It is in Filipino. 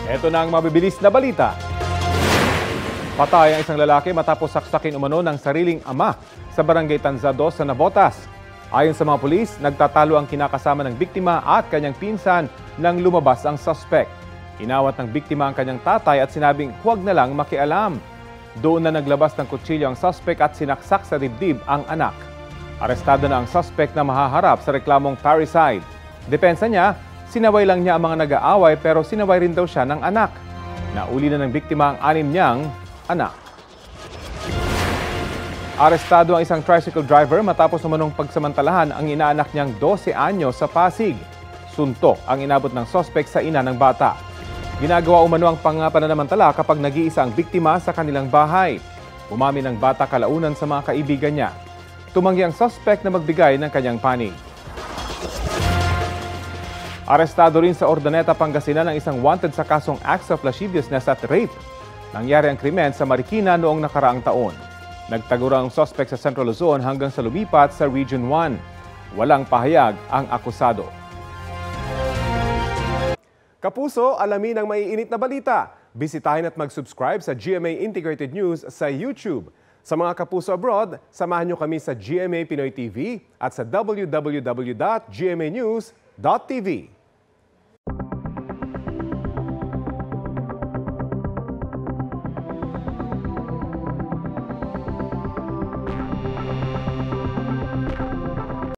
Ito na ang mabibilis na balita. Patay ang isang lalaki matapos saksakin umano ng sariling ama sa barangay Tanzado sa Navotas. Ayon sa mga pulis, nagtatalo ang kinakasama ng biktima at kanyang pinsan nang lumabas ang suspect. Inawat ng biktima ang kanyang tatay at sinabing huwag na lang makialam. Doon na naglabas ng kutsilyo ang suspect at sinaksak sa dibdib ang anak. Arestado na ang suspect na mahaharap sa reklamong parricide. Depensa niya, sinaway lang niya ang mga nag-aaway pero sinaway rin daw siya ng anak. Nauli na ng biktima ang 6 niyang anak. Arestado ang isang tricycle driver matapos umanong pagsamantalahan ang inaanak niyang 12 anyo sa Pasig. Suntok ang inabot ng suspect sa ina ng bata. Ginagawa umano ang pananamantala kapag nag-iisa ang biktima sa kanilang bahay. Umamin ang bata kalaunan sa mga kaibigan niya. Tumanggi ang suspect na magbigay ng kanyang panig. Arestado rin sa Urdaneta, Pangasinan ang isang wanted sa kasong acts of lasciviousness at rape. Nangyari ang krimen sa Marikina noong nakaraang taon. Nagtagura ang suspect sa Central Luzon hanggang sa lumipat sa Region 1. Walang pahayag ang akusado. Kapuso, alamin ang maiinit na balita. Bisitahin at mag-subscribe sa GMA Integrated News sa YouTube. Sa mga kapuso abroad, samahan niyo kami sa GMA Pinoy TV at sa www.gmanews.tv.